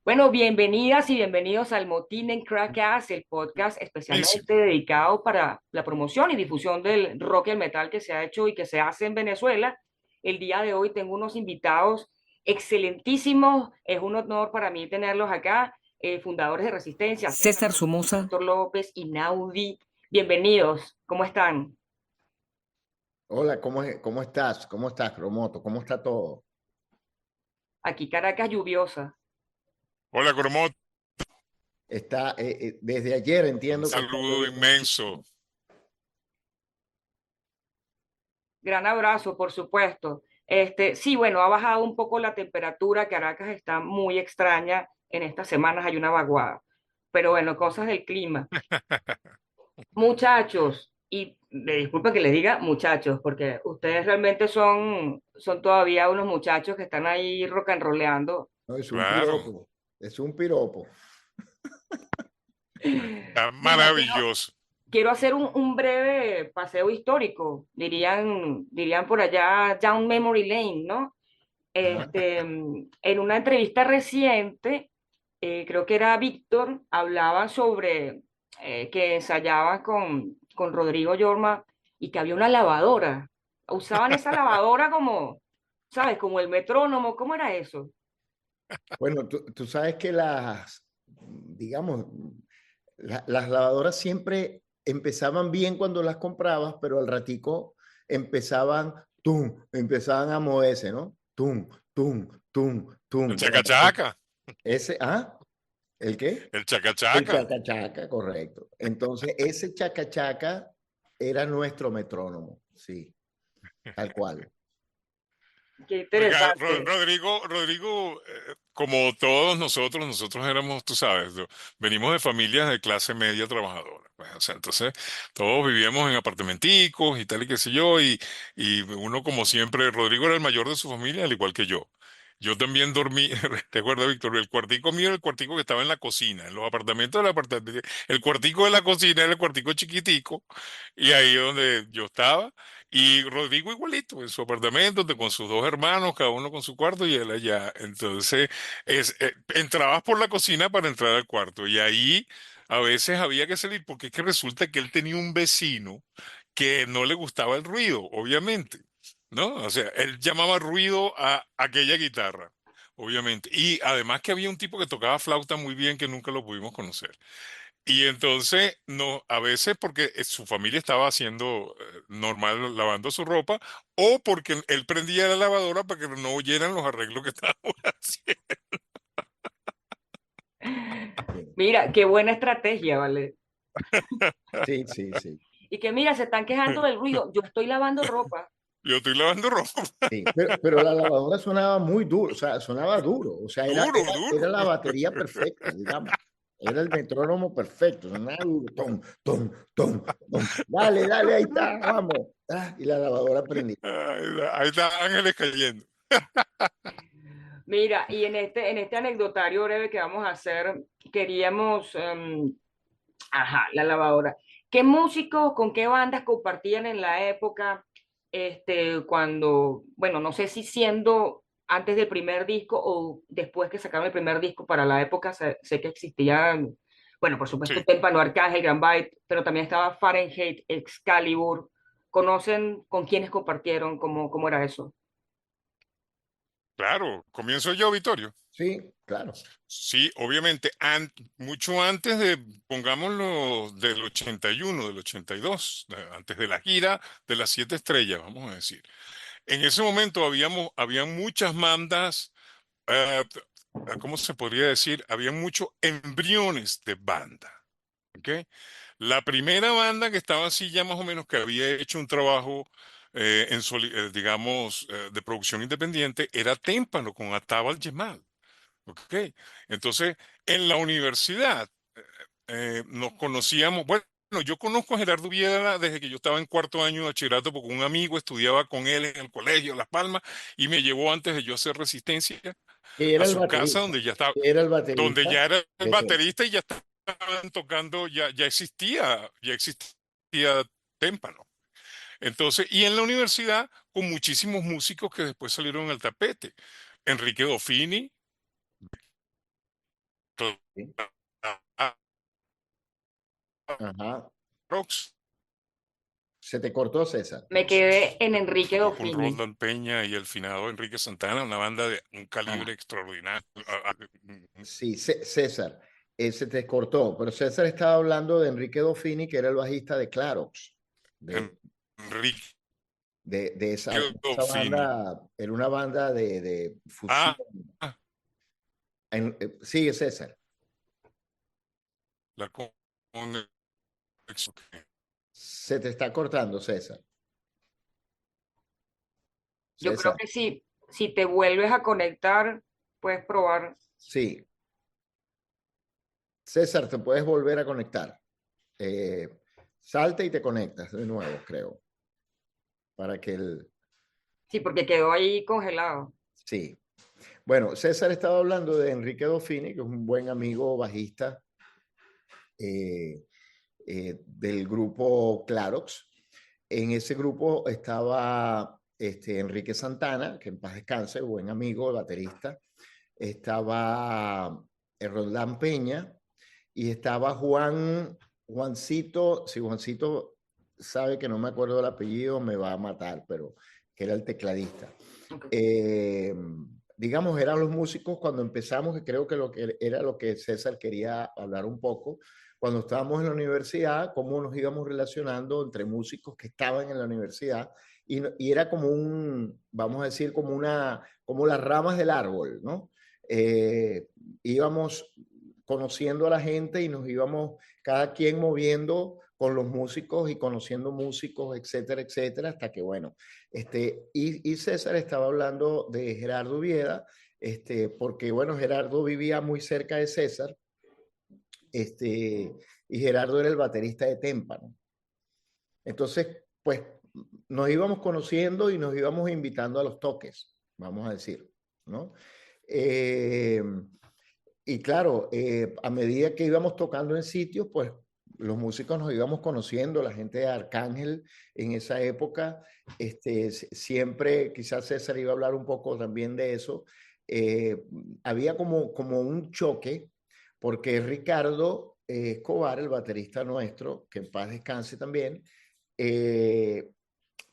Bueno, bienvenidas y bienvenidos al Motín en Crackas, el podcast Buenísimo. especialmente dedicado para la promoción y difusión del rock y el metal que se ha hecho y que se hace en Venezuela. El día de hoy tengo unos invitados excelentísimos. Es un honor para mí tenerlos acá, fundadores de Resistencia, César Somoza, Víctor López y Naudi. Bienvenidos, ¿cómo están? Hola, ¿cómo estás? ¿Cómo estás, Cromoto? ¿Cómo está todo? Aquí Caracas lluviosa. Hola, Coromot. Desde ayer Un entiendo que está saludo lloviendo. inmenso. Gran abrazo, por supuesto. Sí, bueno, ha bajado un poco la temperatura. Caracas está muy extraña. En estas semanas hay una vaguada. Pero bueno, cosas del clima. Muchachos, y me disculpen que les diga muchachos, porque ustedes realmente son todavía unos muchachos que están ahí rock and rollando. No, es un Claro, piropo. Es un piropo. está Mira, maravilloso. quiero hacer un breve paseo histórico, dirían por allá, down memory lane, ¿no? Ajá. En una entrevista reciente, creo que era Víctor, hablaba sobre que ensayaba con Rodrigo Yorma y que había una lavadora. Usaban esa lavadora como, ¿sabes? Como el metrónomo, ¿cómo era eso? Bueno, tú sabes que digamos, las lavadoras siempre empezaban bien cuando las comprabas, pero al ratico empezaban a moverse, ¿no? Tum, El tum. Bueno, chacachaca, ¿el qué? el El chacachaca. chacachaca, correcto. Entonces, ese chacachaca era nuestro metrónomo, sí, tal cual. Qué Oiga, interesante. Rodrigo, como todos nosotros éramos, tú sabes, venimos de familias de clase media trabajadora, pues, o sea, entonces todos vivíamos en apartamenticos y tal y qué sé yo, y uno como siempre, Rodrigo era el mayor de su familia, al igual que yo. Yo también dormí, ¿te acuerdas, Víctor? El cuartico mío era el cuartico que estaba en la cocina, en los apartamentos del apartamento. El cuartico de la cocina era el cuartico chiquitico, y ahí donde yo estaba. Y Rodrigo igualito, en su apartamento, con sus dos hermanos, cada uno con su cuarto y él allá. Entonces, entrabas por la cocina para entrar al cuarto y ahí a veces había que salir porque es que resulta que él tenía un vecino que no le gustaba el ruido, obviamente, ¿no? O sea, él llamaba ruido a aquella guitarra. Obviamente. Y además que había un tipo que tocaba flauta muy bien que nunca lo pudimos conocer. Y entonces, no, a veces porque su familia estaba haciendo normal, lavando su ropa, o porque él prendía la lavadora para que no oyeran los arreglos que estábamos haciendo. Mira, qué buena estrategia, ¿vale? Sí, sí, sí. Y que mira, se están quejando del ruido. Yo estoy lavando ropa. Yo estoy lavando ropa. Sí, pero la lavadora sonaba muy duro, o sea, sonaba duro, o sea, Duro, era duro. la batería perfecta, digamos. Era el metrónomo perfecto, sonaba duro, tom. Dale, ahí está, vamos. Y la lavadora prendía. Ahí está Ángeles cayendo. Mira, y en este anecdotario breve que vamos a hacer, queríamos, ajá, la lavadora. ¿Qué músicos, con qué bandas compartían en la época, cuando, bueno, no sé si siendo antes del primer disco o después que sacaron el primer disco para la época, sé que existían, bueno, por supuesto, Sí, Témpano, Arcángel, Gran Byte, pero también estaba Fahrenheit, Excalibur. ¿Conocen con quiénes compartieron? ¿Cómo era eso? claro. Comienzo yo, Vittorio. Sí, claro. Sí, obviamente, mucho antes de, pongámoslo, del 81, del 82, antes de la gira de las siete estrellas, vamos a decir. En ese momento había muchas bandas, eh, ¿cómo se podría decir? Había muchos embriones de banda, ¿ok? La primera banda que estaba así ya más o menos que había hecho un trabajo, digamos, de producción independiente era Témpano con Atabal Yemal. Ok, entonces en la universidad nos conocíamos, bueno, yo conozco a Gerardo Viera desde que yo estaba en cuarto año de bachillerato porque un amigo estudiaba con él en el colegio Las Palmas y me llevó antes de yo hacer resistencia Que a era el su casa baterista, donde ya estaba, que era el donde baterista ya era el de Tempo. baterista y ya estaban tocando, ya existía Témpano. Entonces, y en la universidad con muchísimos músicos que después salieron al tapete. Enrique Dofini, Sí. Ajá. Rox, Se te cortó, César. Me quedé en Enrique tocó con Dofini. Roldán Peña y el finado Enrique Santana, una banda de un Ah, calibre extraordinario. sí, César, se te cortó, pero César estaba hablando de Enrique Dofini, que era el bajista de Clarox, de, Enrique de esa Fini. banda, era una banda de fusión. Ah, ah, Sigue, César. la conexión. Se te está cortando, César. Yo creo César, que si te vuelves a conectar, puedes probar. sí. César, te puedes volver a conectar. Eh, Salte y te conectas de nuevo, creo, para que el... Sí, porque quedó ahí congelado. Sí. Bueno, César estaba hablando de Enrique Dofini, que es un buen amigo bajista eh, del grupo Clarox. En ese grupo estaba Enrique Santana, que en paz descanse, buen amigo, baterista. Estaba Roldán Peña y estaba Juancito, si Juancito sabe que no me acuerdo del apellido, me va a matar, pero que era el tecladista. Okay. Digamos, eran los músicos cuando empezamos, y creo que lo que era lo que César quería hablar un poco, cuando estábamos en la universidad, cómo nos íbamos relacionando entre músicos que estaban en la universidad, y era como vamos a decir, como las ramas del árbol, ¿no? Íbamos conociendo a la gente y nos íbamos cada quien moviendo con los músicos y conociendo músicos, etcétera, etcétera, hasta que, bueno, y César estaba hablando de Gerardo Vieda, porque, bueno, Gerardo vivía muy cerca de César, y Gerardo era el baterista de Témpano. Entonces, pues, nos íbamos conociendo y nos íbamos invitando a los toques, vamos a decir, ¿no? Eh, y claro, a medida que íbamos tocando en sitios, pues los músicos nos íbamos conociendo, la gente de Arcángel en esa época, siempre, quizás César iba a hablar un poco también de eso, había como un choque, porque Ricardo Escobar, el baterista nuestro, que en paz descanse también, eh,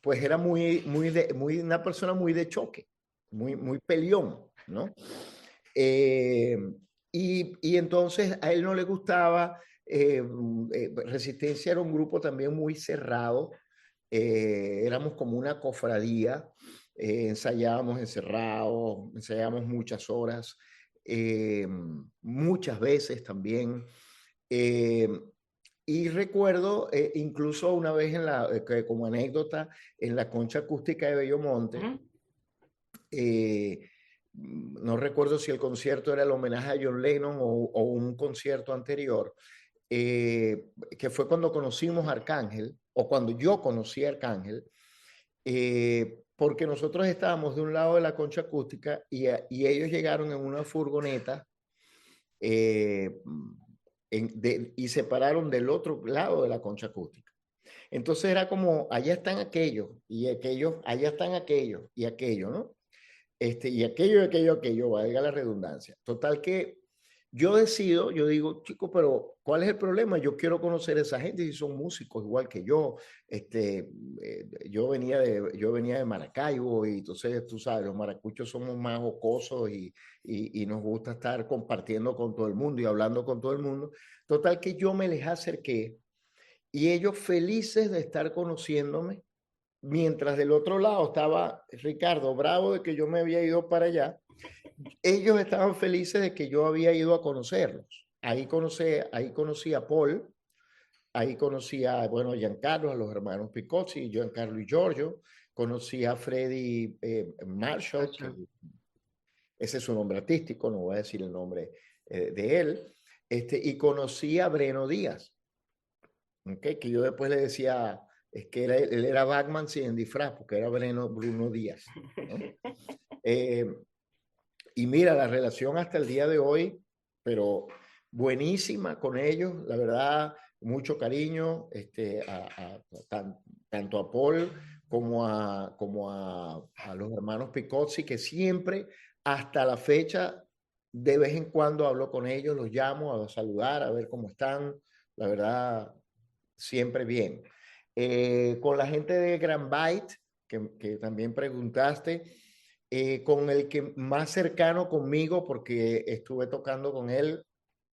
pues era una persona muy de choque, muy peleón, ¿no? Eh, y entonces a él no le gustaba, Resistencia era un grupo también muy cerrado, éramos como una cofradía, ensayábamos encerrados, ensayábamos muchas horas, muchas veces también. Eh, y recuerdo incluso una vez como anécdota, en la concha acústica de Bellomonte, eh, no recuerdo si el concierto era el homenaje a John Lennon o un concierto anterior, que fue cuando conocimos a Arcángel, o cuando yo conocí a Arcángel, porque nosotros estábamos de un lado de la concha acústica y ellos llegaron en una furgoneta eh, y se pararon del otro lado de la concha acústica. Entonces era como, allá están aquellos, y aquellos, allá están aquellos, y aquello, ¿no? Y aquello, valga la redundancia. Total que yo digo, chico, pero ¿cuál es el problema? Yo quiero conocer a esa gente si son músicos igual que yo. Yo venía de Maracaibo y entonces tú sabes, los maracuchos somos más jocosos y nos gusta estar compartiendo con todo el mundo y hablando con todo el mundo. Total que yo me les acerqué y ellos felices de estar conociéndome, mientras del otro lado estaba Ricardo bravo de que yo me había ido para allá. Ellos estaban felices de que yo había ido a conocerlos. Ahí conocí a Paul, ahí conocí a, bueno, Giancarlo, a los hermanos Picozzi, Giancarlo y Giorgio, conocí a Freddy Marshall, que ese es su nombre artístico, no voy a decir el nombre de él, y conocí a Breno Díaz, ¿okay? Que yo después le decía, es que él era Batman sin disfraz, porque era Bruno Díaz, ¿no? Y mira, la relación hasta el día de hoy, pero buenísima con ellos, la verdad, mucho cariño, tanto a Paul como a los hermanos Picozzi, que siempre, hasta la fecha, de vez en cuando hablo con ellos, los llamo a saludar, a ver cómo están. La verdad, siempre bien. Con la gente de Grand Byte, que también preguntaste, con el que más cercano conmigo, porque estuve tocando con él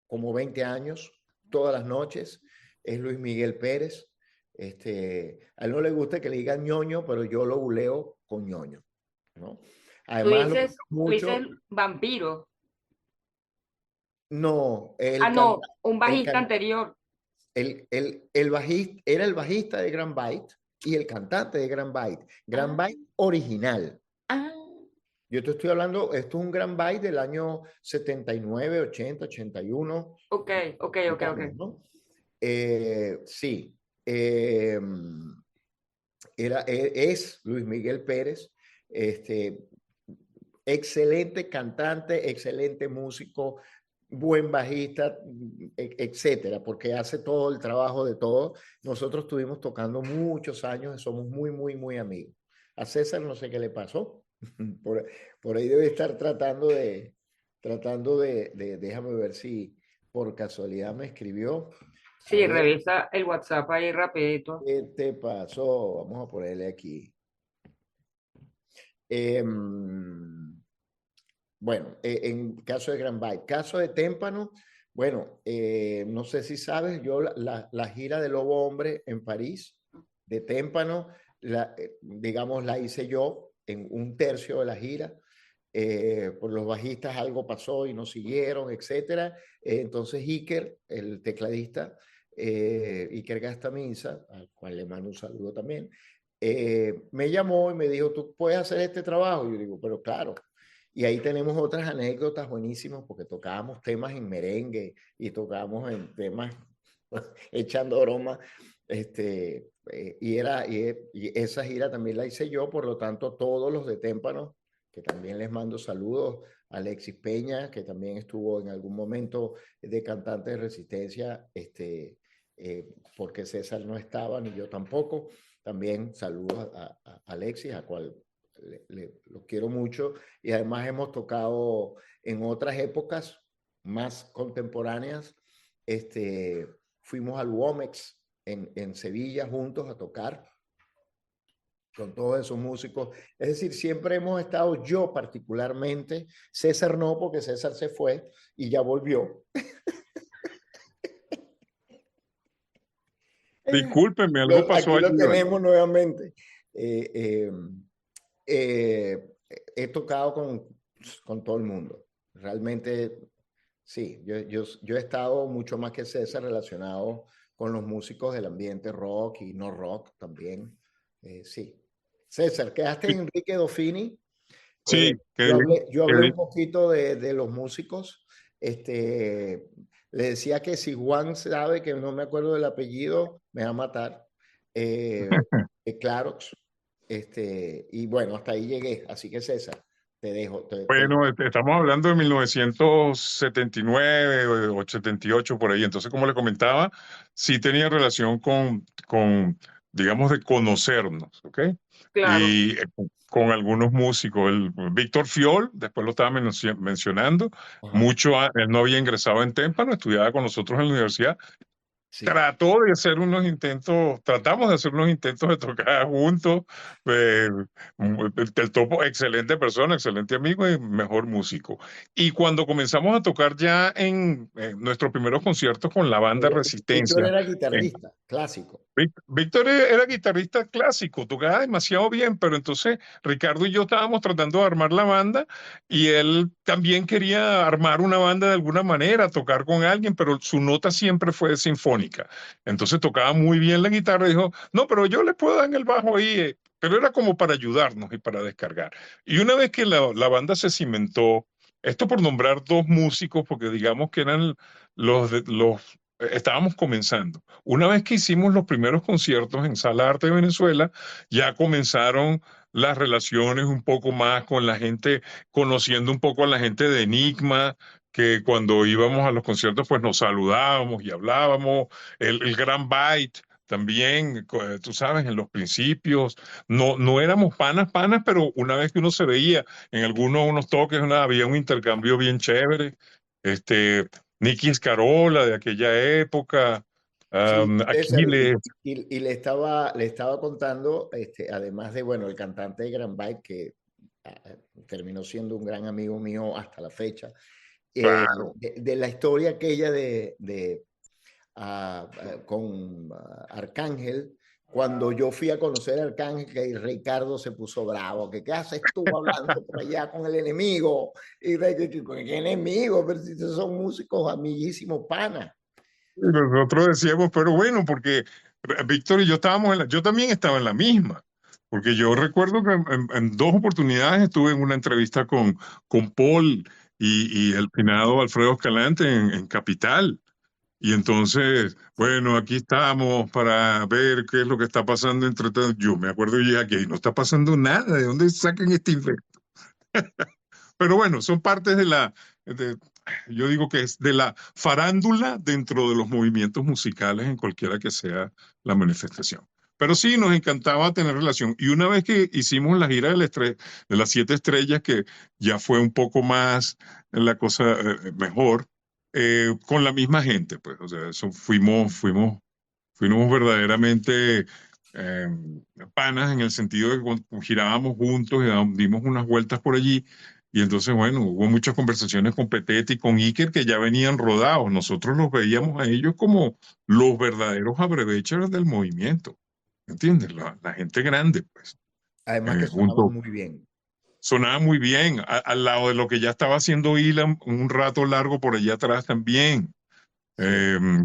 como 20 años, todas las noches, es Luis Miguel Pérez. A él no le gusta que le digan ñoño, pero yo lo buleo con ñoño, ¿no? Además, lo quiero Tú dices mucho. vampiro. No, Ah, no, un el, bajista can, anterior. el bajista, era el bajista de Grand Byte y el cantante de Grand Byte. Grand Ah, Byte original. ah. Yo te estoy hablando, esto es un Grand Byte del año 79, 80, 81. Ok, ok, ok, ok. ¿No? Sí. Eh, es Luis Miguel Pérez, excelente cantante, excelente músico, buen bajista, etcétera, porque hace todo el trabajo de todo. Nosotros estuvimos tocando muchos años, somos muy, muy, muy amigos. A César no sé qué le pasó, por, por ahí debe estar déjame ver si por casualidad me escribió. A Sí, ver, revisa el WhatsApp ahí rapidito. ¿qué te pasó? Vamos a ponerle aquí. Eh, bueno, en caso de Grand Byte, caso de Témpano, bueno, no sé si sabes, yo la gira de Lobo Hombre en París, de Témpano, digamos, la hice yo en un tercio de la gira. Por los bajistas algo pasó y no siguieron, etcétera. Entonces Iker, el tecladista, Iker Gastaminza, al cual le mando un saludo también, me llamó y me dijo, ¿tú puedes hacer este trabajo? Y yo digo, pero claro. Y ahí tenemos otras anécdotas buenísimas porque tocábamos temas en merengue y tocábamos en temas echando broma. Y esa gira también la hice yo, por lo tanto, todos los de Témpano, que también les mando saludos, Alexis Peña, que también estuvo en algún momento de cantante de Resistencia, porque César no estaba, ni yo tampoco. También saludos a Alexis, a cual lo quiero mucho, y además hemos tocado en otras épocas más contemporáneas. Fuimos al Womex en Sevilla juntos a tocar con todos esos músicos. Es decir, siempre hemos estado, yo particularmente, César no, porque César se fue y ya volvió. Discúlpenme, algo pasó Aquí lo allí, ¿vale? tenemos nuevamente. He tocado con todo el mundo. Realmente, sí, yo he estado mucho más que César relacionado con los músicos del ambiente rock y no rock también. Sí. César, quedaste en Enrique Dofini. Sí, Yo que hablé un poquito de los músicos. Le decía que si Juan sabe que no me acuerdo del apellido, me va a matar. Claro. Y bueno, hasta ahí llegué. Así que César, te dejo. bueno, estamos hablando de 1979 o 78 por ahí. Entonces, como le comentaba, sí tenía relación digamos, de conocernos, ¿ok? Claro. Y con algunos músicos. Víctor Fiol, después lo estaba mencionando, Ajá, él no había ingresado en Témpano, estudiaba con nosotros en la universidad. sí. Tratamos de hacer unos intentos de tocar juntos. eh, el Topo, excelente persona, excelente amigo y mejor músico. Y cuando comenzamos a tocar ya en nuestros primeros conciertos con la banda Víctor Resistencia, era guitarrista, clásico. Víctor era guitarrista clásico, tocaba demasiado bien, pero entonces Ricardo y yo estábamos tratando de armar la banda y él también quería armar una banda de alguna manera, tocar con alguien, pero su nota siempre fue sinfónica. Entonces tocaba muy bien la guitarra y dijo, no, pero yo le puedo dar en el bajo ahí, pero era como para ayudarnos y para descargar. Y una vez que la banda se cimentó, esto por nombrar dos músicos, porque digamos que eran estábamos comenzando. Una vez que hicimos los primeros conciertos en Sala Arte de Venezuela, ya comenzaron las relaciones un poco más con la gente, conociendo un poco a la gente de Enigma, que cuando íbamos a los conciertos pues nos saludábamos y hablábamos, el Gran Byte también, tú sabes, en los principios, no éramos panas, pero una vez que uno se veía en algunos unos toques, había un intercambio bien chévere. Este, Nicky Scarola de aquella época, Sí, César, Aquiles. y le estaba contando, además de, bueno, el cantante de Grand Bike, que ah, terminó siendo un gran amigo mío hasta la fecha, Claro. de la historia aquella con Arcángel, cuando yo fui a conocer a Arcángel, que Ricardo se puso bravo, que qué haces tú hablando por allá con el enemigo, y ¿qué enemigo? Pero si son músicos amiguísimos, panas. Y nosotros decíamos, pero bueno, porque Víctor y yo estábamos yo también estaba en la misma, porque yo recuerdo que en dos oportunidades estuve en una entrevista con Paul y el finado Alfredo Escalante en Capital. Y entonces, bueno, aquí estamos para ver qué es lo que está pasando entre todos. Yo me acuerdo y dije, aquí no está pasando nada, ¿de dónde sacan este invento? Pero bueno, son partes de, yo digo que es de la farándula dentro de los movimientos musicales en cualquiera que sea la manifestación. Pero sí, nos encantaba tener relación. Y una vez que hicimos la gira de las 7 estrellas, que ya fue un poco más la cosa mejor, con la misma gente, pues, o sea, fuimos verdaderamente eh, panas en el sentido de que girábamos juntos y dimos unas vueltas por allí. Y entonces, bueno, hubo muchas conversaciones con Petete y con Iker que ya venían rodados. Nosotros los veíamos a ellos como los verdaderos abrevechers del movimiento. ¿Entiendes? La gente grande, pues. Además que Junto. sonaban muy bien. Sonaba muy bien, al lado de lo que ya estaba haciendo Ilan un rato largo por allá atrás también, Sí.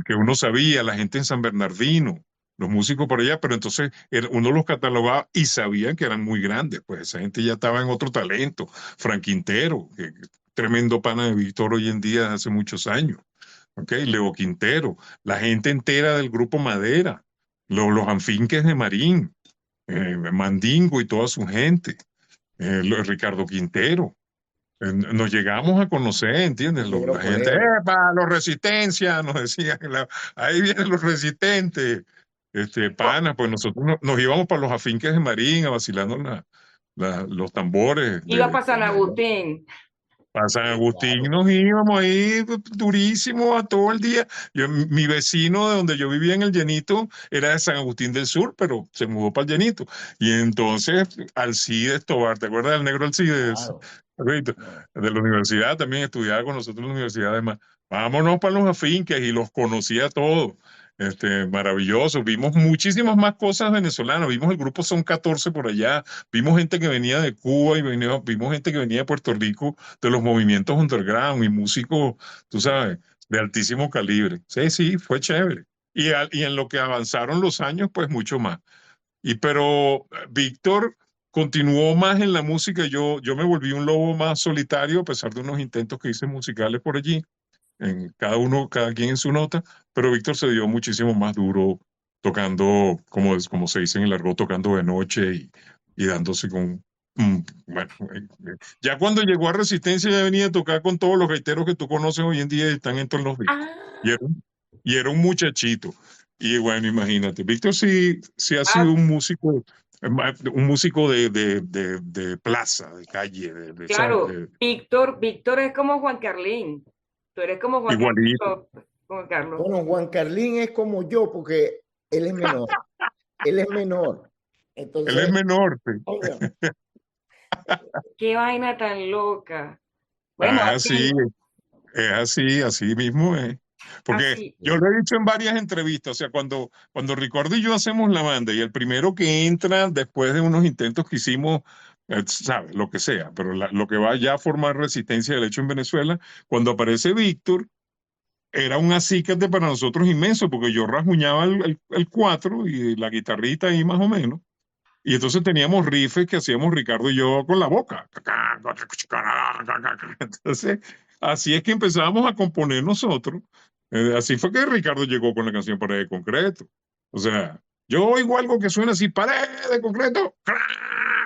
que uno sabía, la gente en San Bernardino, los músicos por allá, pero entonces uno los catalogaba y sabían que eran muy grandes, pues esa gente ya estaba en otro talento. Frank Quintero, que tremendo pana de Víctor hoy en día hace muchos años, ¿ok? Leo Quintero, la gente entera del grupo Madera, los Anfinques de Marín, Mandingo y toda su gente, Ricardo Quintero. Nos llegamos a conocer, ¿entiendes? Negro La gente, Polero. ¡epa! Los resistencia, nos decían, ahí vienen los resistentes. Pana, pues nosotros nos íbamos para los afinques de Marín a vacilarnos los tambores Iba para San Agustín. para San Sí, Agustín. claro. Nos íbamos ahí durísimo a todo el día. Mi vecino de donde yo vivía en el Llenito era de San Agustín del Sur, pero se mudó para el Llenito. Y entonces Alcides Tobar, ¿te acuerdas del negro Alcides? Claro. Alfredito? No. De la universidad también estudiaba con nosotros en la universidad, además. Vámonos para los afinques y los conocía todos. Maravilloso. Vimos muchísimas más cosas venezolanas. Vimos el grupo Son 14 por allá. Vimos gente que venía de Cuba y vimos gente que venía de Puerto Rico de los movimientos underground y músicos, tú sabes, de altísimo calibre. Sí, sí, fue chévere. Y en lo que avanzaron los años, pues mucho más. Pero Víctor continuó más en la música. Yo me volví un lobo más solitario, a pesar de unos intentos que hice musicales por allí, en cada quien en su nota, pero Víctor se dio muchísimo más duro tocando, como se dice en el argot, tocando de noche y dándose con... bueno, ya cuando llegó a Resistencia ya venía a tocar con todos los gaiteros que tú conoces hoy en día y están en todos los discos. Y Ah, era, y era un muchachito. Y bueno, imagínate, Víctor sí ha sido ah, un músico de plaza, de calle, ¿sabes? claro. Víctor es como Juan Carlín. Tú eres como Juan Igualito. Carlos. Juan Carlos. Bueno, Juan Carlín es como yo porque él es menor. Él es menor. Él es Entonces, menor. Sí. oiga, Qué vaina tan loca. Bueno, Ah, sí, así, es así mismo es. Porque así. yo lo he dicho en varias entrevistas, o sea, cuando Ricardo y yo hacemos la banda y el primero que entra después de unos intentos que hicimos, sabe, lo que sea, pero lo que va ya a formar resistencia del hecho en Venezuela, cuando aparece Víctor, era un acícate para nosotros inmenso, porque yo rasguñaba el cuatro y la guitarrita ahí más o menos. Y entonces teníamos riffs que hacíamos Ricardo y yo con la boca. Entonces, así es que empezábamos a componer nosotros. Así fue que Ricardo llegó con la canción Pared de Concreto. O sea, yo oigo algo que suena así, Pared de Concreto.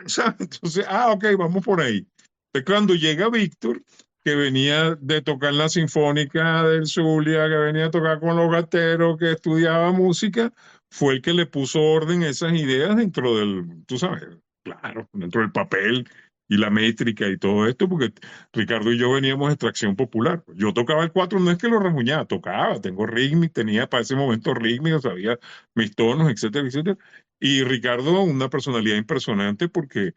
¿Sabes? Entonces, ok, vamos por ahí. Entonces, cuando llega Víctor, que venía de tocar la Sinfónica del Zulia, que venía a tocar con los gateros, que estudiaba música, fue el que le puso orden a esas ideas dentro del, tú sabes, claro, dentro del papel y la métrica y todo esto, porque Ricardo y yo veníamos de extracción popular. Yo tocaba el cuatro, no es que lo remuñaba, tocaba, tengo rítmica, tenía para ese momento rítmica, sabía mis tonos, etcétera, etcétera. Y Ricardo, una personalidad impresionante porque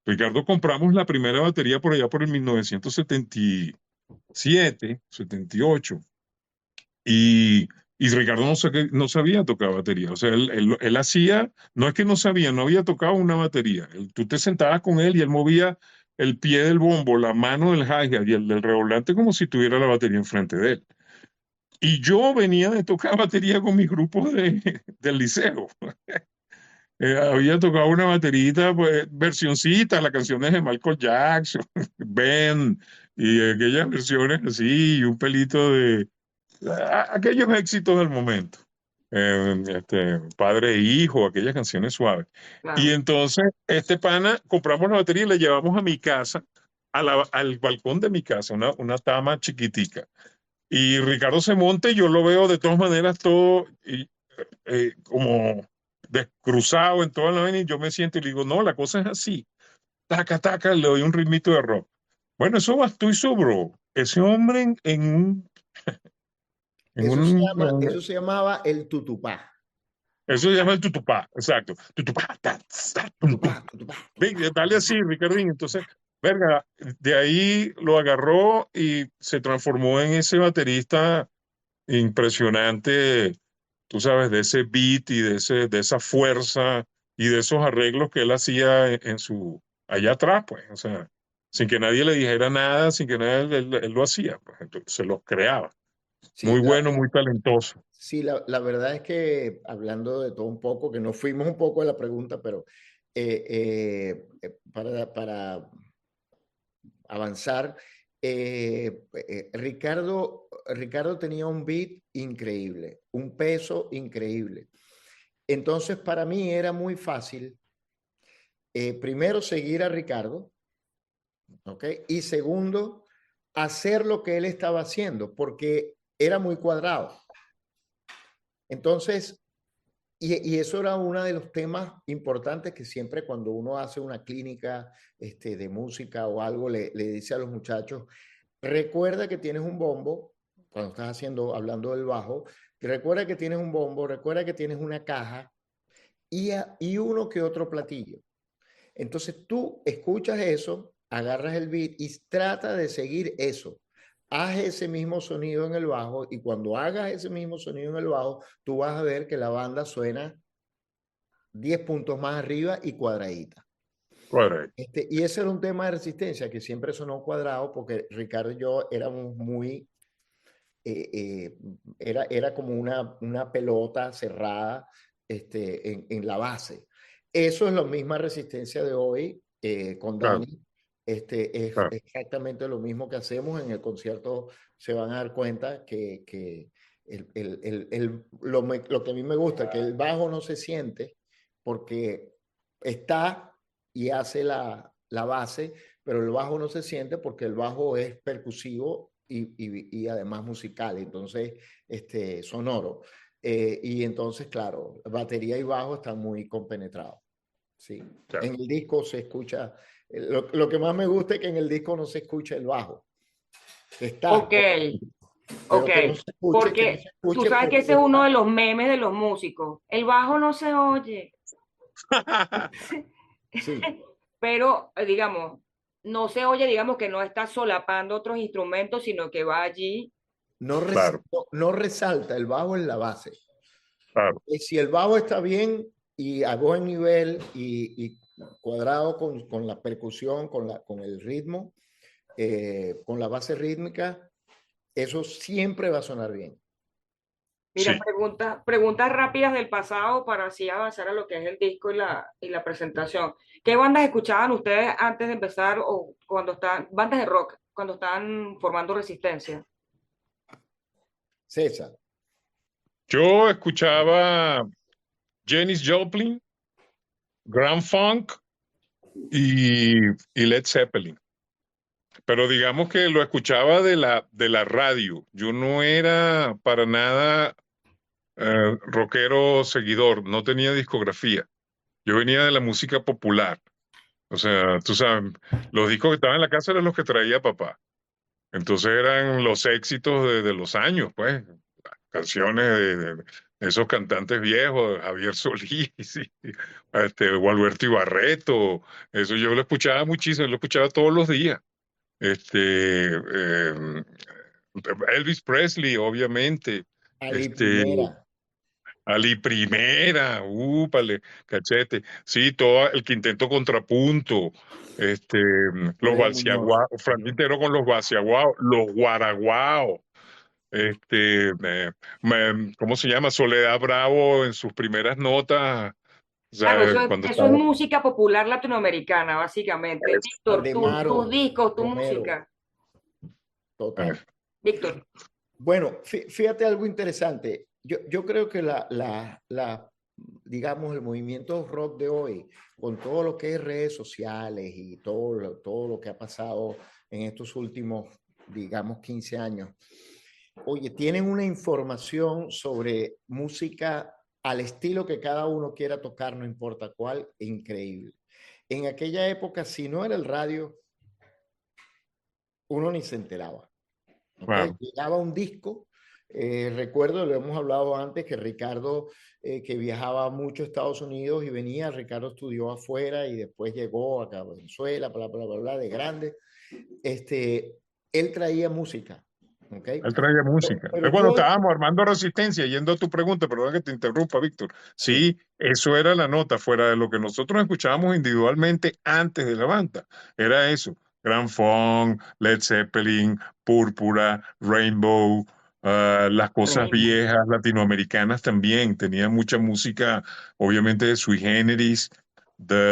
Ricardo compramos la primera batería por allá por el 1977, 78. Y Ricardo no sabía tocar batería. O sea, él hacía, no es que no sabía, no había tocado una batería. Tú te sentabas con él y él movía el pie del bombo, la mano del hi-hat y el del redoblante como si tuviera la batería enfrente de él. Y yo venía de tocar batería con mis grupos del liceo. Había tocado una baterita, pues, versioncita, las canciones de Michael Jackson, Ben, y aquellas versiones así, y un pelito de aquellos éxitos del momento. Padre e hijo, aquellas canciones suaves. Y Claro. entonces, este pana, compramos la batería y la llevamos a mi casa, al balcón de mi casa, una tama chiquitica. Y Ricardo se monta y yo lo veo de todas maneras todo como descruzado en toda la vaina y yo me siento y le digo, no, la cosa es así. Taca, taca, le doy un ritmito de rock. Bueno, eso bastó y sobró. Ese hombre en Eso se llamaba el tutupá. eso se llama el tutupá, exacto. Tutupá, ta, ta, tum, tum. Tutupá, tutupá, tutupá, Venga, dale así, tutupá. Ricardín. Entonces, verga, de ahí lo agarró y se transformó en ese baterista impresionante, tú sabes, de ese beat y de esa fuerza y de esos arreglos que él hacía allá atrás, pues, o sea, sin que nadie le dijera nada, sin que nadie, él lo hacía, pues, entonces se los creaba. Sí, Muy bueno, muy talentoso. sí, la verdad es que hablando de todo un poco, que nos fuimos un poco de la pregunta, pero para avanzar, Ricardo tenía un beat increíble, un peso increíble. Entonces, para mí era muy fácil, primero, seguir a Ricardo, ¿ok? Y segundo, hacer lo que él estaba haciendo, porque era muy cuadrado. Entonces, y eso era uno de los temas importantes que siempre cuando uno hace una clínica de música o algo, le dice a los muchachos, recuerda que tienes un bombo, cuando estás hablando del bajo, recuerda que tienes un bombo, recuerda que tienes una caja y uno que otro platillo. Entonces tú escuchas eso, agarras el beat y trata de seguir eso. Haz ese mismo sonido en el bajo y cuando hagas ese mismo sonido en el bajo, tú vas a ver que la banda suena 10 puntos más arriba y cuadradita. Correcto. Y ese era un tema de resistencia que siempre sonó cuadrado porque Ricardo y yo éramos muy, era como una pelota cerrada en la base. Eso es la misma resistencia de hoy con Claro, Dani. Es claro, exactamente lo mismo que hacemos en el concierto. Se van a dar cuenta que lo que a mí me gusta, que el bajo no se siente porque está y hace la base, pero el bajo no se siente porque el bajo es percusivo y además musical, entonces sonoro. Y entonces, claro, batería y bajo están muy compenetrados. Sí. claro. En el disco se escucha, lo que más me gusta es que en el disco no se escucha el bajo. Está, Ok, pero ok. que no Porque se tú escuche sabes que porque ese es uno de los memes de los músicos. El bajo no se oye. sí, Pero, digamos, no se oye, digamos que no está solapando otros instrumentos, sino que va allí. Claro, no resalta el bajo en la base. claro, Si el bajo está bien y a buen nivel y cuadrado con la percusión, con el ritmo, con la base rítmica, eso siempre va a sonar bien. Mira, sí. preguntas rápidas del pasado para así avanzar a lo que es el disco y la presentación. ¿Qué bandas escuchaban ustedes antes de empezar o cuando estaban, bandas de rock, cuando estaban formando Resistencia? César, Yo escuchaba Janis Joplin, Grand Funk y Led Zeppelin. Pero digamos que lo escuchaba de la radio. Yo no era para nada rockero seguidor, no tenía discografía. Yo venía de la música popular. O sea, tú sabes, los discos que estaban en la casa eran los que traía papá. Entonces eran los éxitos de los años, pues, canciones de esos cantantes viejos, Javier Solís, Gualberto Ibarreto, eso yo lo escuchaba muchísimo, lo escuchaba todos los días. Elvis Presley, obviamente, Ali este, Primera. Ali Primera, úpale, cachete, sí, todo el quinteto contrapunto, los Jorge Muñoz. Balsiaguao, Frank Quintero con los Balsiaguao, los Guaraguao, ¿cómo se llama? Soledad Bravo en sus primeras notas, o Claro, sea, cuando eso es estaba, música popular latinoamericana, básicamente. Víctor, tus Aldemaro, discos, tu Romero, música. total. eh, Víctor. Bueno, fíjate algo interesante. Yo creo que digamos, el movimiento rock de hoy, con todo lo que es redes sociales y todo lo que ha pasado en estos últimos, digamos, 15 años, oye, tienen una información sobre música al estilo que cada uno quiera tocar, no importa cuál, increíble. En aquella época, si no era el radio, uno ni se enteraba. ¿Okay? claro. Llegaba un disco, recuerdo, lo hemos hablado antes, que Ricardo, que viajaba mucho a Estados Unidos y venía, Ricardo estudió afuera y después llegó acá a Venezuela, bla, bla, bla, bla, de grande. Él traía música, ¿ok? Él traía música. Pero Bueno, yo, estábamos armando resistencia, yendo a tu pregunta, perdón que te interrumpa, Víctor. sí, Sí, eso era la nota, fuera de lo que nosotros escuchábamos individualmente antes de la banda. Era eso. Grand Funk, Led Zeppelin, Púrpura, Rainbow, las cosas Rainbow. viejas latinoamericanas también. Tenía mucha música, obviamente, de sui generis.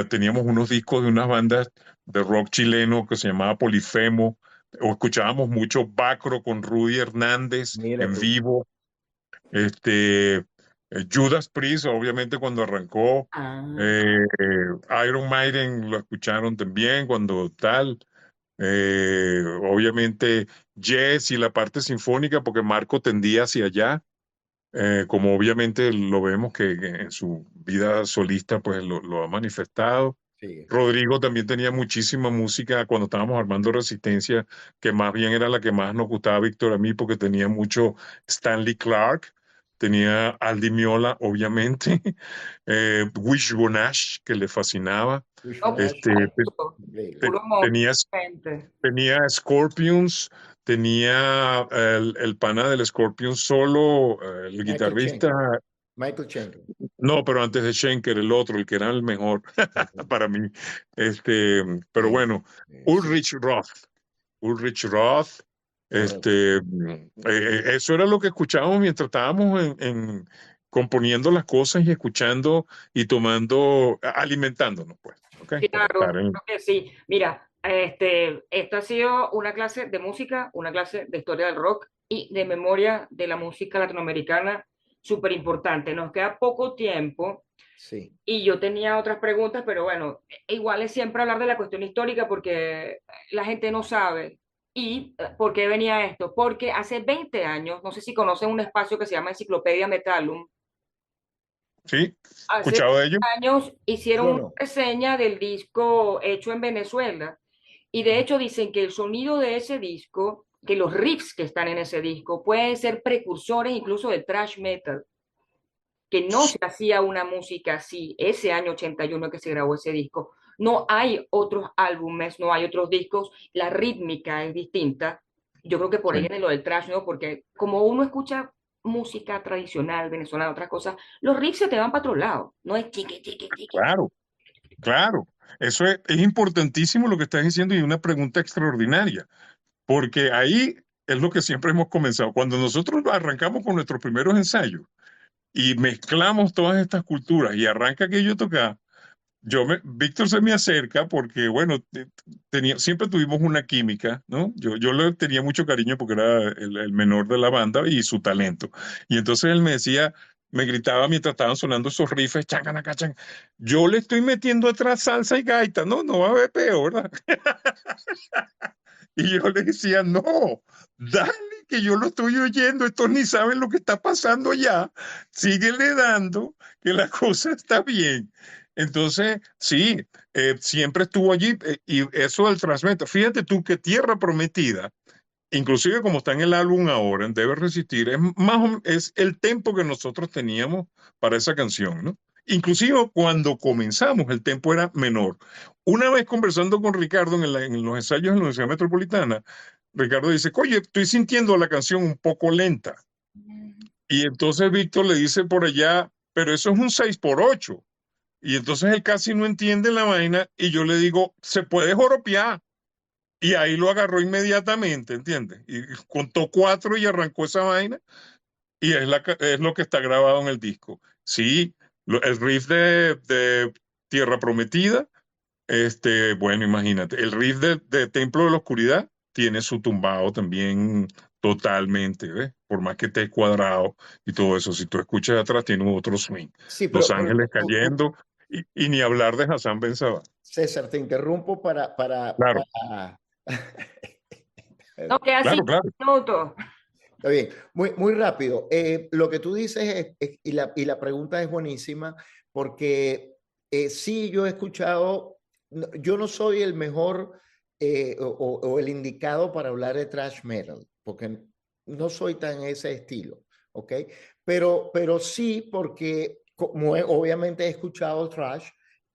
Teníamos unos discos de unas bandas de rock chileno que se llamaba Polifemo o escuchábamos mucho Bacro con Rudy Hernández mira en tú, vivo, Judas Priest, obviamente cuando arrancó, Ah. Iron Maiden lo escucharon también cuando tal, obviamente Jazz y la parte sinfónica, porque Marco tendía hacia allá, como obviamente lo vemos que en su vida solista pues lo ha manifestado. sí, Rodrigo también tenía muchísima música cuando estábamos armando Resistencia, que más bien era la que más nos gustaba, Víctor, a mí, porque tenía mucho Stanley Clark, tenía Aldi Miola, obviamente, Wishbone que le fascinaba, Wishbone No, Ash, este, increíble. puro tenía, gente. tenía Scorpions, tenía el pana del Scorpions solo, el Michael guitarrista, Schenker, Michael Schenker. no, pero antes de Schenker, el otro, el que era el mejor para mí. Pero Sí, bueno, sí, Ulrich Roth, Ulrich Roth, correcto. eso era lo que escuchábamos mientras estábamos componiendo las cosas y escuchando y tomando, alimentándonos, pues, ¿ok? Para Claro, estar en... creo que sí. Mira, esta ha sido una clase de música, una clase de historia del rock y de memoria de la música latinoamericana, súper importante. Nos queda poco tiempo Sí, y yo tenía otras preguntas, pero bueno, igual es siempre hablar de la cuestión histórica porque la gente no sabe. ¿Y por qué venía esto? Porque hace 20 años, no sé si conocen un espacio que se llama Enciclopedia Metallum. ¿Sí? Hace ¿Escuchado de ello? años hicieron yo una no. reseña del disco hecho en Venezuela y de hecho dicen que el sonido de ese disco, que los riffs que están en ese disco pueden ser precursores incluso del thrash metal, que no se hacía una música así ese año 81 que se grabó ese disco. No hay otros álbumes, no hay otros discos, la rítmica es distinta. Yo creo que por ahí Sí, viene lo del thrash, ¿no? Porque como uno escucha música tradicional venezolana, otras cosas, los riffs se te van para otro lado, no es chiqui, chiqui, chiqui. claro. Claro, eso es importantísimo lo que estás diciendo y una pregunta extraordinaria, porque ahí es lo que siempre hemos comenzado. Cuando nosotros arrancamos con nuestros primeros ensayos y mezclamos todas estas culturas y arranca aquello a tocar, Víctor se me acerca porque, bueno, siempre tuvimos una química, ¿no? Yo le tenía mucho cariño porque era el menor de la banda y su talento. Y entonces él me decía, me gritaba mientras estaban sonando esos riffs, chan. Yo le estoy metiendo atrás salsa y gaita, no, no va a haber peor, ¿verdad? Y yo le decía, no, dale que yo lo estoy oyendo, estos ni saben lo que está pasando allá, síguele dando, que la cosa está bien. Entonces, sí, siempre estuvo allí y eso del thrash metal. Fíjate tú que Tierra Prometida, inclusive como está en el álbum ahora, en Debe Resistir, es el tempo que nosotros teníamos para esa canción, ¿no? Inclusive cuando comenzamos el tempo era menor. Una vez conversando con Ricardo en los ensayos en la Universidad Metropolitana, Ricardo dice, oye, estoy sintiendo la canción un poco lenta. Y entonces Víctor le dice por allá, pero eso es un 6/8. Y entonces él casi no entiende la vaina y yo le digo, se puede joropiar. Y ahí lo agarró inmediatamente, ¿entiendes? Y contó 4 y arrancó esa vaina y es lo que está grabado en el disco. Sí, el riff de Tierra Prometida, bueno, imagínate, el riff de Templo de la Oscuridad tiene su tumbado también totalmente, ¿ves? Por más que esté cuadrado y todo eso, si tú escuchas atrás tiene otro swing. Sí, Los pero Ángeles cayendo y ni hablar de Hassan Ben Sabah. César, te interrumpo Claro, No, quedan claro, cinco claro. minutos. Está bien, muy rápido. Lo que tú dices y la pregunta es buenísima porque sí, yo he escuchado, yo no soy el mejor o el indicado para hablar de thrash metal, porque no soy tan ese estilo, ¿ok? Pero sí, porque obviamente he escuchado thrash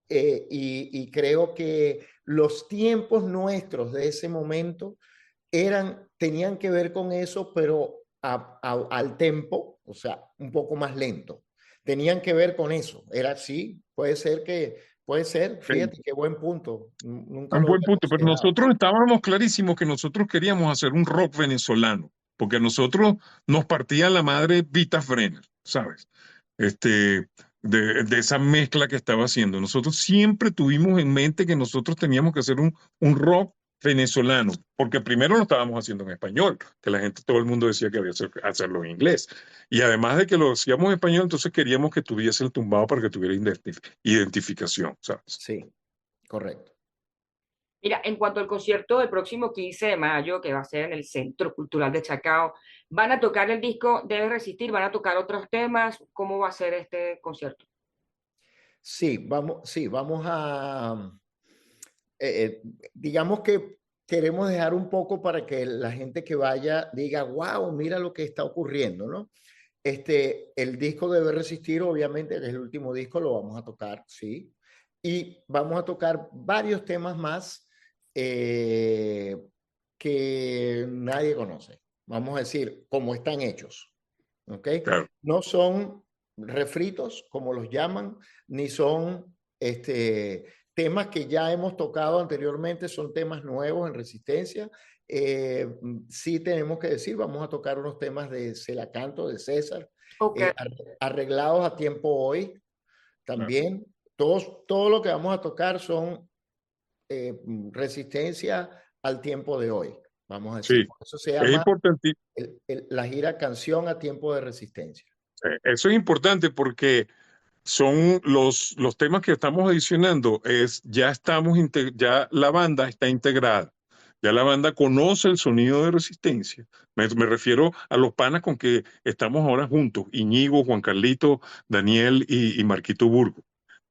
y creo que los tiempos nuestros de ese momento tenían que ver con eso, pero al tempo, o sea, un poco más lento. Tenían que ver con eso. Era así, puede ser, fíjate qué buen punto. Nunca Un lo buen había punto, pero considerado. nosotros estábamos clarísimos que nosotros queríamos hacer un rock venezolano, porque a nosotros nos partía la madre Vita Frener, ¿sabes? Este, de esa mezcla que estaba haciendo. Nosotros siempre tuvimos en mente que nosotros teníamos que hacer un rock venezolano, porque primero lo estábamos haciendo en español, que la gente, todo el mundo decía que había que hacerlo en inglés. Y además de que lo hacíamos en español, entonces queríamos que tuviese el tumbado para que tuviera identificación, ¿sabes? Sí, correcto. Mira, en cuanto al concierto del próximo 15 de mayo, que va a ser en el Centro Cultural de Chacao, ¿van a tocar el disco Debe Resistir? ¿Van a tocar otros temas? ¿Cómo va a ser este concierto? Sí, vamos a, digamos que queremos dejar un poco para que la gente que vaya diga, wow, mira lo que está ocurriendo, ¿no? El disco Debe Resistir, obviamente, que es el último disco, lo vamos a tocar, sí. Y vamos a tocar varios temas más eh, que nadie conoce. Vamos a decir, cómo están hechos. ¿Ok? Claro. No son refritos, como los llaman, ni son temas que ya hemos tocado anteriormente, son temas nuevos en Resistencia. Sí tenemos que decir, vamos a tocar unos temas de Celacanto, de César, Ok. arreglados a tiempo hoy Claro. también. Todo lo que vamos a tocar son resistencia al tiempo de hoy, vamos a decir. Sí, Por eso se es llama importante, la gira Canción a tiempo de resistencia. eso es importante porque son los temas que estamos adicionando, ya la banda está integrada, ya la banda conoce el sonido de Resistencia. Me refiero a los panas con que estamos ahora juntos, Iñigo, Juan Carlito, Daniel y Marquito Burgo.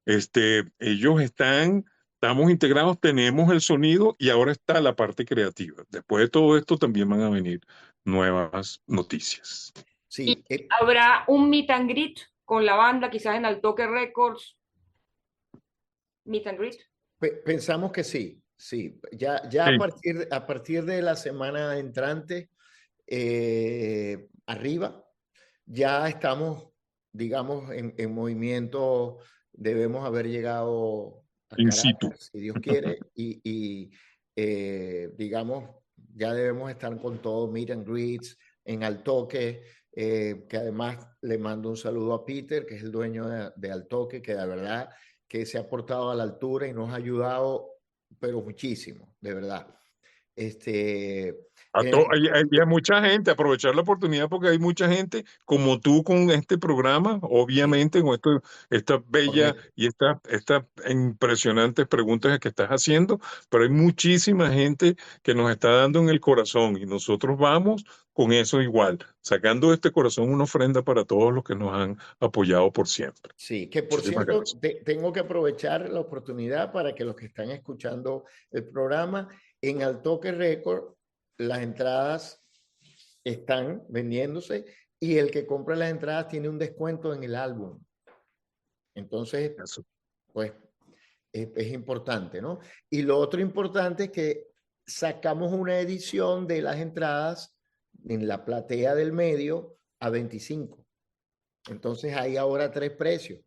Ellos estamos integrados, tenemos el sonido y ahora está la parte creativa. Después de todo esto también van a venir nuevas noticias. ¿Y Sí, habrá un meet and greet con la banda, quizás en Altoque Records? Meet and greet. pensamos que sí, sí. Ya Sí, a partir de la semana entrante, arriba, ya estamos, digamos, en movimiento. Debemos haber llegado a in situ. Caracas, si Dios quiere, digamos, ya debemos estar con todo, meet and greets, en Altoque, que además le mando un saludo a Peter, que es el dueño de Altoque, que de verdad que se ha portado a la altura y nos ha ayudado, pero muchísimo, de verdad. Este, Y a mucha gente, aprovechar la oportunidad porque hay mucha gente como tú con este programa, obviamente, con esta bella Correcto. y estas impresionantes preguntas que estás haciendo, pero hay muchísima gente que nos está dando en el corazón y nosotros vamos con eso igual, sacando de este corazón una ofrenda para todos los que nos han apoyado por siempre. Sí, que por Muchísimas cierto, gracias. tengo que aprovechar la oportunidad para que los que están escuchando el programa, en Al Toque Record, las entradas están vendiéndose y el que compra las entradas tiene un descuento en el álbum. Entonces, Eso. pues es importante, ¿no? Y lo otro importante es que sacamos una edición de las entradas en la platea del medio a 25. Entonces hay ahora 3 precios.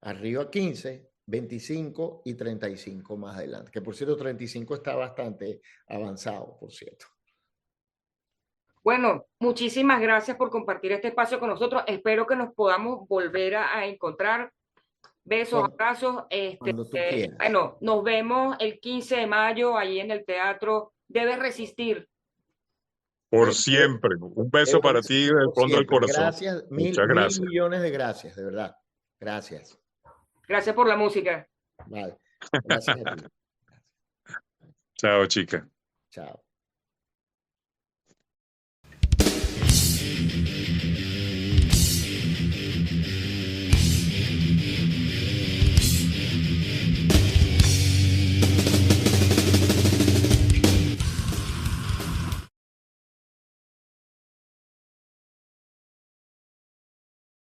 Arriba 15, 25 y 35 más adelante. Que por cierto, 35 está bastante avanzado, por cierto. Bueno, muchísimas gracias por compartir este espacio con nosotros. Espero que nos podamos volver a encontrar. Besos, abrazos. Cuando tú quieras. Bueno, nos vemos el 15 de mayo ahí en el teatro. Debes resistir. Por siempre. Un beso para ti del fondo del corazón. Gracias, Muchas mil gracias. millones de gracias, de verdad. Gracias. Gracias por la música. Vale. Gracias a ti. Chao, chica. Chao.